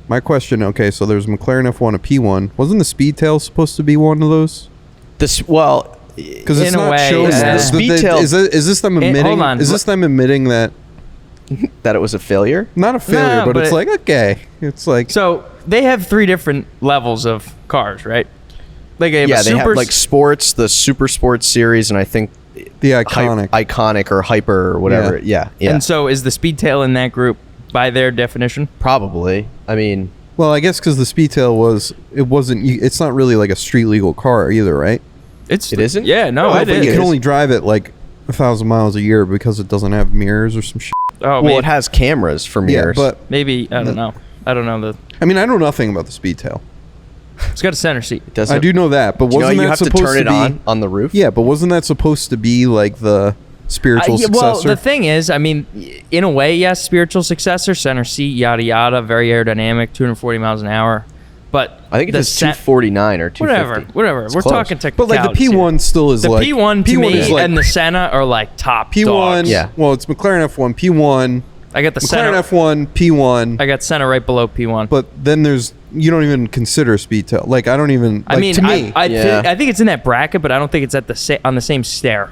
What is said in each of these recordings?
My question, okay, so there's McLaren F1, a P1. Wasn't the Speedtail supposed to be one of those? Because it's in a not way, showing that. The Speedtail- Is this them admitting? hold on. Is this them admitting that? That it was a failure? Not a failure, but it's like, okay. It's like... So they have 3 different levels of cars, right? Like they have like sports, the Super Sports series, and I think the iconic. or hyper or whatever. Yeah. And so is the Speedtail in that group by their definition? Probably. I mean... Well, I guess because the Speedtail it's not really like a street legal car either, right? It isn't? Yeah, no, I it think is. you can only drive it like 1,000 miles a year because it doesn't have mirrors or some shit. Oh, well, it has cameras for mirrors. Yeah, but maybe, I don't know. I don't know. I mean, I know nothing about the Speedtail. It's got a center seat. I do know that, but wasn't that you have to supposed turn to it be on the roof? Yeah, but wasn't that supposed to be like the spiritual successor? Well, the thing is, I mean, in a way, yes, spiritual successor, center seat, yada yada, very aerodynamic, 240 miles an hour. But I think it's 249 or 250. Whatever. We're close. talking technicalities. But like the P1 here. still is the like... P1 to me is like, and the Senna are like top P1, dogs. Yeah. Well, it's McLaren F1, P1... I got the McLaren Senna. F1, P1. I got Senna right below P1. But then you don't even consider Speedtail. Like, I don't even... Like, I mean, to me... I think it's in that bracket, but I don't think it's at on the same stair.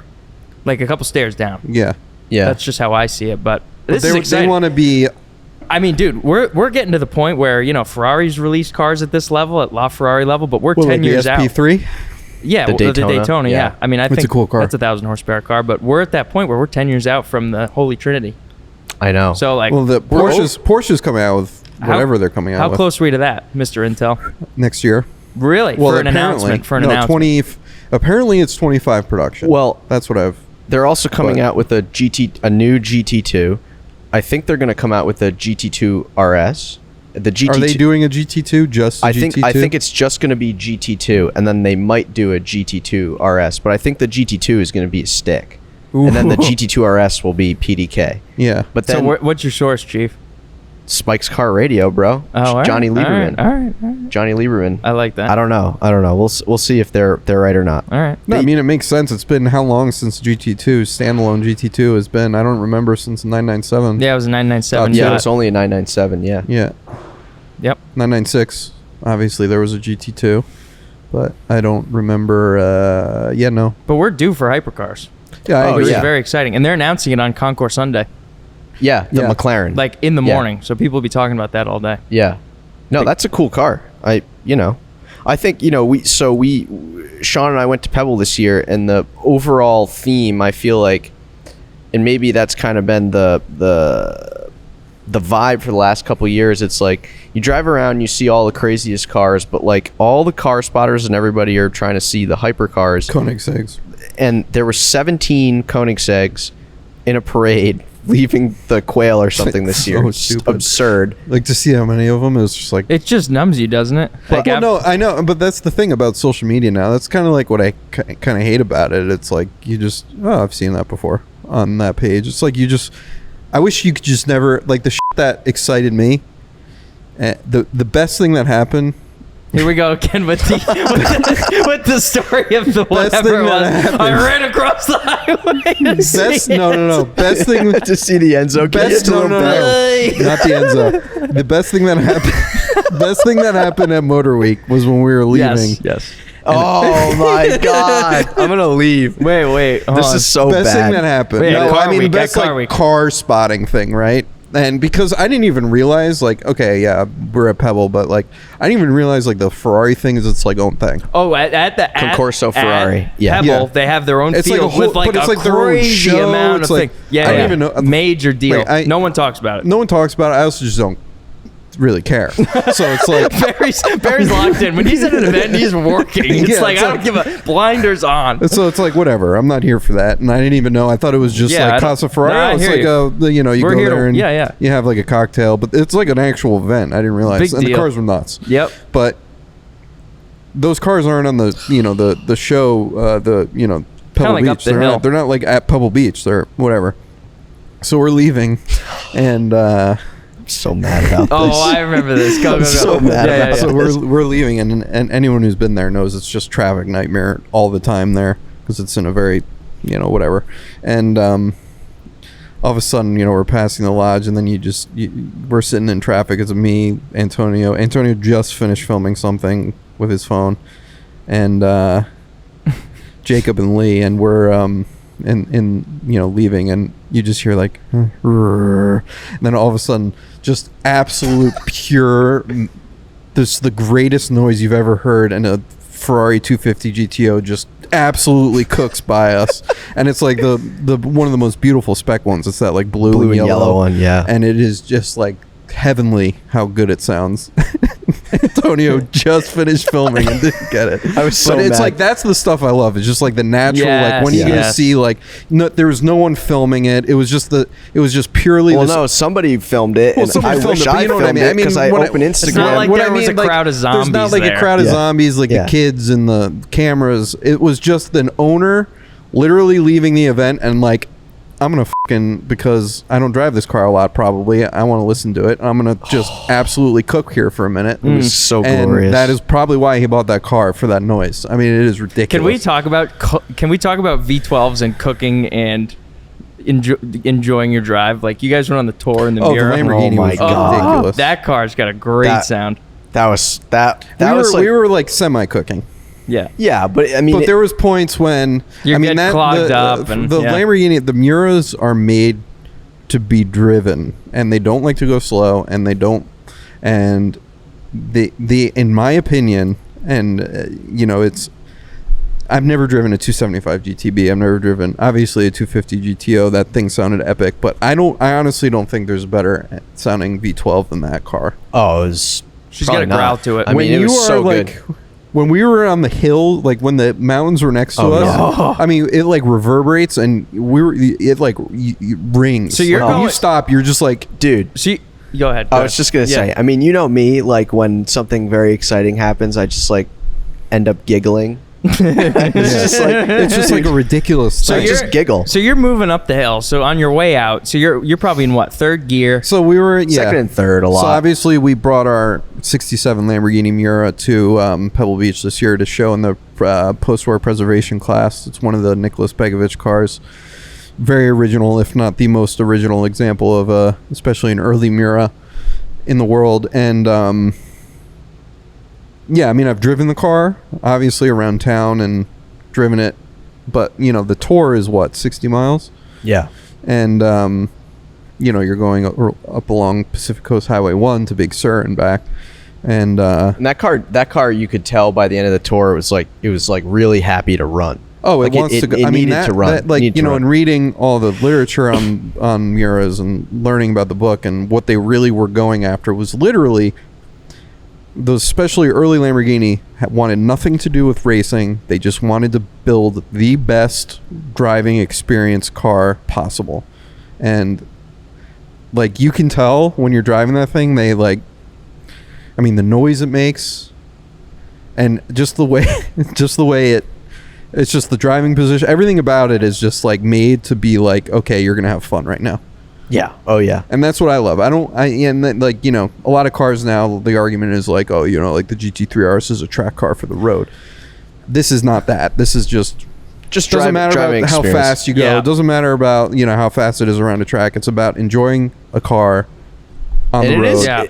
Like a couple stairs down. Yeah. That's just how I see it, but this is exciting. They want to be... I mean, dude, we're getting to the point where, Ferrari's released cars at this level, at LaFerrari level, but we're 10 years out. The SP3? Yeah, the Daytona, yeah. I mean, I think it's a cool car. That's a 1,000 horsepower car, but we're at that point where we're 10 years out from the Holy Trinity. I know. So, like... Well, the Porsche's coming out with whatever they're coming out with. How close are we to that, Mr. Intel? Next year. Really? Well, for an announcement? Apparently it's 25 production. Well... That's what I've... They're also coming out with a new GT2. I think they're going to come out with a GT2 RS. The GT2, are they doing a GT2? Just I GT2? think it's just going to be GT2, and then they might do a GT2 RS. But I think the GT2 is going to be a stick, and then the GT2 RS will be PDK. Yeah. But then, so what's your source, Chief? Spike's Car Radio, bro. Oh, Johnny Lieberman. All right. Johnny Lieberman. I like that. I don't know. We'll see if they're right or not. All right. No, I mean, it makes sense. It's been how long since GT2 standalone GT2 has been? I don't remember since 997. Yeah, it was a 997. Yeah, it was only a 997. Yeah. Yeah. Yep. 996. Obviously, there was a GT2, but I don't remember. No. But we're due for hypercars. Yeah, I agree. Which is very exciting, and they're announcing it on Concours Sunday. Yeah, the McLaren. Like in the morning, so people will be talking about that all day. Yeah. No, that's a cool car. I think, Sean and I went to Pebble this year, and the overall theme, I feel like, and maybe that's kind of been the vibe for the last couple of years. It's like you drive around, you see all the craziest cars, but like all the car spotters and everybody are trying to see the hypercars. Koenigsegg's. And there were 17 Koenigsegg's in a parade leaving the Quail or something this year. So stupid. Absurd. Like, to see how many of them is just like... It just numbs you, doesn't it? Well, no, I know, but that's the thing about social media now. That's kind of like what I kind of hate about it. It's like you just... Oh, I've seen that before on that page. It's like you just... I wish you could just never... Like, the shit that excited me, the best thing that happened... Here we go again with the story of the whatever it was. I ran across the highway. No. Best thing to see the Enzo. Not the Enzo. The best thing that happened. Best thing that happened at Motor Week was when we were leaving. Yes. Oh my God! I'm gonna leave. Wait. This is so bad. Best thing that happened. Wait, No, I mean week, best like car spotting thing, right? And because I didn't even realize, like, okay, yeah, we're at Pebble, but like, I didn't even realize like the Ferrari thing is its like own thing. Oh, at the Concorso Ferrari. At Yeah. Pebble, Yeah. they have their own It's like field a whole- with like but it's a like their own crazy show. amount It's of like- things. Yeah, I don't even know. Major deal. Wait, no one talks about it. No one talks about it. I also just don't really care. So it's like Barry's locked in. When he's at an event, he's working. It's Yeah, like it's I don't give a blinders on. So it's like whatever. I'm not here for that, and I didn't even know. I thought it was just like Casa Ferrari. Nah, I It's hear like you go there and you have like a cocktail, but it's like an actual event. I didn't realize, Big and deal. the cars were nuts. Yep. But those cars aren't on the the show Pebble like up Beach. the hill. They're not like at Pebble Beach. They're whatever. So we're leaving, and so mad about this. Oh, I remember this. Go. So mad about so we're leaving, and anyone who's been there knows it's just traffic nightmare all the time there because it's in a very whatever. And all of a sudden, we're passing the lodge, and then we're sitting in traffic. It's me, Antonio. Antonio just finished filming something with his phone, and Jacob and Lee, and we're leaving, and you just hear like, and then all of a sudden, just absolute pure. This is the greatest noise you've ever heard, and a Ferrari 250 GTO just absolutely cooks by us, and it's like the one of the most beautiful spec ones. It's that like blue and yellow one, yeah, and it is just like heavenly how good it sounds. Antonio just finished filming and didn't get it. I was so But it's mad. like that's the stuff I love. It's just like the natural, Yes, like when you yes. see like there was no one filming it. It was just purely. Well, this, no, somebody filmed it, Well, and somebody I filmed wish it, but I you know what I filmed mean? it because I when open It's not Instagram. like What there I was mean, a crowd of There's not zombies like there. a crowd of Yeah. zombies, like Yeah. the kids and the cameras. It was just an owner literally leaving the event and like, I'm gonna because I don't drive this car a lot. Probably I want to listen to it. I'm gonna just absolutely cook here for a minute. It was so and glorious. that is probably why he bought that car, for that noise. I mean, it is ridiculous. Can we talk about V12s and cooking and enjoying your drive? Like you guys went on the tour in the Oh, the Miura. Lamborghini Oh my was God. ridiculous. That car's got a great That- sound. That was that. That was like we were like semi-cooking. Yeah. yeah, but I mean, But there was points when You get clogged up and- the yeah. Lamborghini, the Miuras are made to be driven, and they don't like to go slow, and they in my opinion, and it's. I've never driven a 275 GTB. I've never driven obviously a 250 GTO. That thing sounded epic, but I honestly don't think there's a better sounding V12 than that car. oh, it was. She's got a probably growl not. to it. I mean, it was so good. When we were on the hill, like when the mountains were next to Oh, us, yeah. I mean, it like reverberates and it like rings. So you're Like, when you going- stop, you're just like, Dude, Go ahead. I was just gonna say. I mean, you know me. Like when something very exciting happens, I just like end up giggling. it's just like a ridiculous. So thing. I just giggle. So you're moving up the hill. So on your way out, so you're probably in what, third gear? So we were Second and third a lot. So obviously we brought our '67 Lamborghini Miura to Pebble Beach this year to show in the post-war preservation class. It's one of the Nicholas Begovich cars. Very original, if not the most original example of especially an early Miura in the world. And yeah, I mean, I've driven the car obviously around town and driven it, but the tour is what, 60 miles? yeah. And you're going up along Pacific Coast Highway 1 to Big Sur and back, and And that car, you could tell by the end of the tour, it was like really happy to run. oh, it Like, wants to go. it I mean, needed to run. like Needed to run. and reading all the literature on Miuras and learning about the book and what they really were going after was literally those, especially early Lamborghini, wanted nothing to do with racing. They just wanted to build the best driving experience car possible, and like you can tell when you're driving that thing, they like, I mean, the noise it makes, and just the way it's just the driving position. Everything about it is just like made to be like, okay, you're gonna have fun right now. Yeah. Oh yeah. And that's what I love. And then, like, a lot of cars now, the argument is like, oh, like the GT3 RS is a track car for the road. This is not that. This is just doesn't matter driving about how experience. fast you go. Yeah. It doesn't matter about, how fast it is around a track. It's about enjoying a car on And the it road. is. Yeah.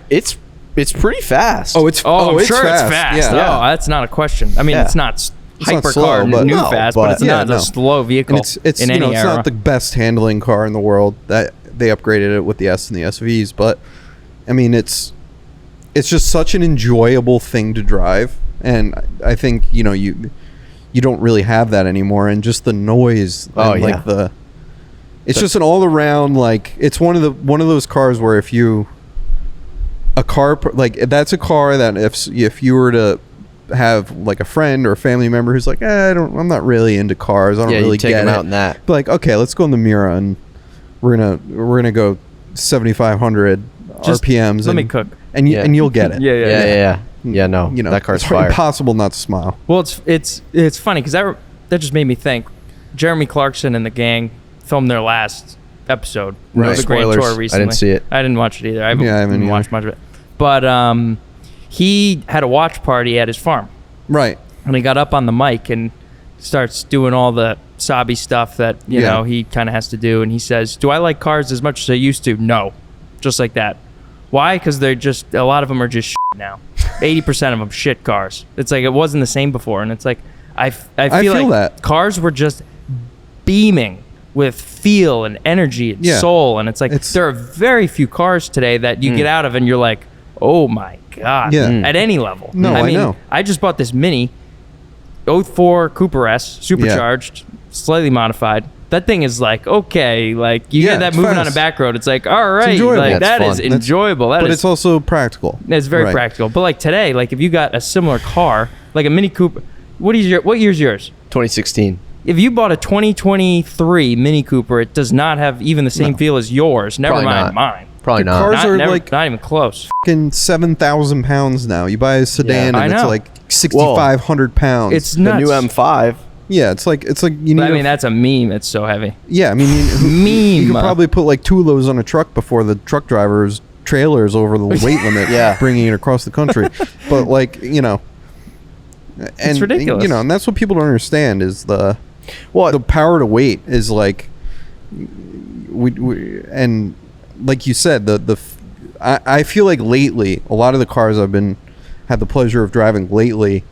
It's pretty fast. Oh, it's I'm sure it's fast. Yeah. Oh, that's not a question. I mean, Yeah. it's not not hypercar slow, but- new No, fast, but- but it's Yeah, not no. a slow vehicle And it's in any it's era. not the best handling car in the world. That they upgraded it with the S and the SVs, but I mean, it's just such an enjoyable thing to drive, and I think you don't really have that anymore. And just the noise, Oh, and, yeah. like it's just an all around, like, it's one of those cars where if you that's a car that if you were to have like a friend or a family member who's like, I'm not really into cars, I don't Yeah, you really take get them it. out in that. But like, okay, let's go in the Miura and we're gonna go 7,500 Just RPMs. let me and, cook. and Yeah. and you'll get it. Yeah. No, that car's it's fire. impossible not to smile. Well, it's funny because that just made me think. Jeremy Clarkson and the gang filmed their last episode Right. of the Grand Spoilers. Tour I recently. didn't see it. I didn't watch it either. I haven't, Yeah, I haven't either. watched much of it. But he had a watch party at his farm, Right. and he got up on the mic and starts doing all the sobby stuff that you know he kind of has to do, and he says, "Do I like cars as much as I used to?" No, just like that. Why? Because they're just, a lot of them are just shit now. 80% of them shit cars. It's like it wasn't the same before, and it's like I feel like that cars were just beaming with feel and energy and soul, and it's like there are very few cars today that you get out of and you're like, oh my god, at any level. No, I know. I just bought this Mini 04 Cooper S, supercharged, slightly modified. That thing is like, okay, like you get that moving on a back road. It's like, all right, like that is enjoyable. But it's also practical. It's very practical. But like today, like if you got a similar car, like a Mini Cooper, what year's yours? 2016. If you bought a 2023 Mini Cooper, it does not have even the same feel as yours. Never mind mine. Probably not. Cars are like not even close. Fucking 7,000 pounds now. You buy a sedan and it's like 6,500 pounds. It's nuts. The new M5. Yeah, it's like you need. I mean, that's a meme. It's so heavy. Yeah, I mean, you could probably put like 2 of those on a truck before the truck driver's trailer is over the weight limit. Bringing it across the country. But like, you know, and it's ridiculous. You know, and that's what people don't understand is the power to weight is like we and like you said I feel like lately a lot of the cars I've had the pleasure of driving lately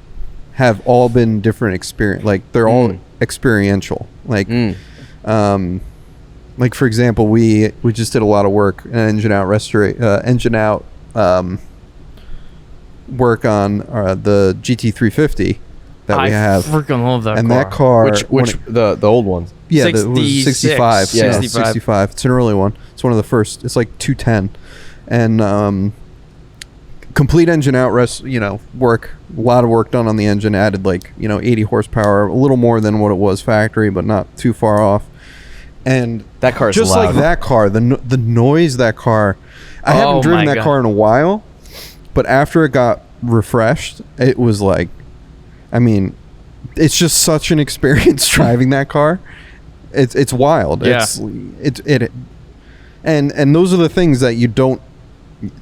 have all been different experience. Like they're all experiential. Like like for example, we just did a lot of work, engine out work on the GT350 that we have. I freaking love that and car. that car, which the old one. Yeah, it was 65. Yeah, 65. It's an early one. It's one of the first. It's like 210, and complete engine out work. A lot of work done on the engine. Added 80 horsepower, a little more than what it was factory, but not too far off. And that car is just loud. like that car, the noise that car. I haven't driven that car in a while, but after it got refreshed, it was like, I mean, it's just such an experience driving that car. It's wild. Yeah. And those are the things that you don't,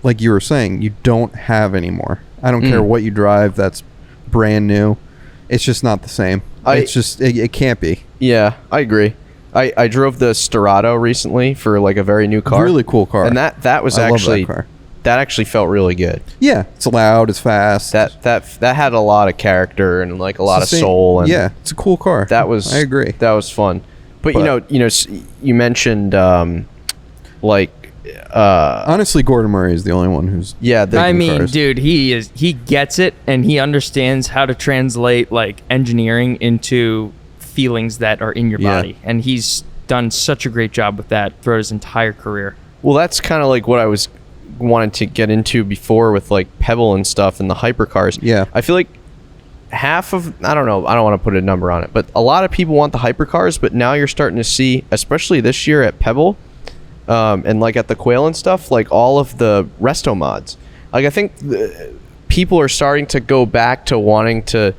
like you were saying, you don't have anymore. I don't care what you drive that's brand new. It's just not the same. It can't be. Yeah, I agree. I drove the Sterrato recently for like a very new car. Really cool car. And that was actually that actually felt really good. Yeah, it's loud, it's fast. That had a lot of character and like a lot of soul. And yeah, it's a cool car. I agree. That was fun. But you mentioned honestly, Gordon Murray is the only one who's cars. Dude, he gets it, and he understands how to translate like engineering into feelings that are in your body, and he's done such a great job with that throughout his entire career. Well, that's kind of like what I was wanting to get into before with like Pebble and stuff and the hypercars. Yeah, I feel like half of, I don't know, I don't want to put a number on it, but a lot of people want the hypercars, but now you're starting to see, especially this year at Pebble and like at the Quail and stuff, like all of the resto mods. Like I think people are starting to go back to wanting to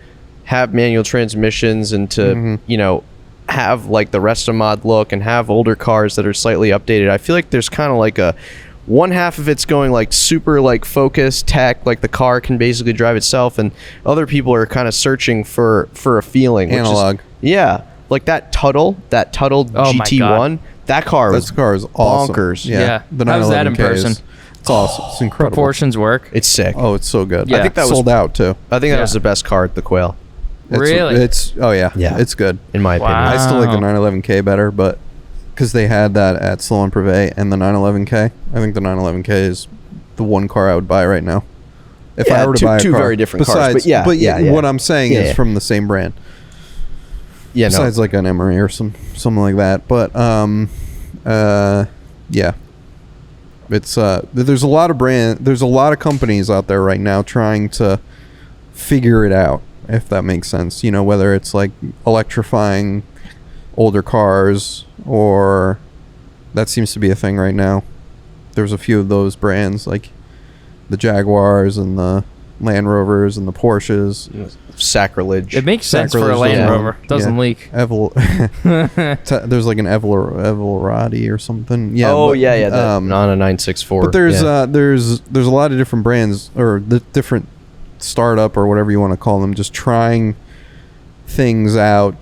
have manual transmissions and to have like the resto mod look and have older cars that are slightly updated. I feel like there's kind of like one half of it's going like super like focused tech, like the car can basically drive itself, and other people are kind of searching for a feeling, analog. Like that Tuttle GT1. That car is awesome. Bonkers. Yeah. The How was that in person? It's awesome. It's incredible. Proportions work. It's sick. Oh, it's so good. Yeah. I think that sold out too. I think that was the best car at the Quail. Really? Yeah. It's good in my opinion. I still like the 911K better, but because they had that at Salon Privé and the 911K, I think the 911K is the one car I would buy right now. If I were to buy a car, two very different cars. But what I'm saying is from the same brand. Yeah, besides like an Emery or something like that, but it's there's a lot of companies out there right now trying to figure it out, if that makes sense. Whether it's like electrifying older cars, or that seems to be a thing right now. There's a few of those brands like the Jaguars and the Land Rovers and the Porsches. Sacrilege. It makes sense for a Land Rover. It doesn't leak. There's like an Evolorati or something. Yeah. Oh, yeah. On a 964. But there's a lot of different brands, or the different startup or whatever you want to call them, just trying things out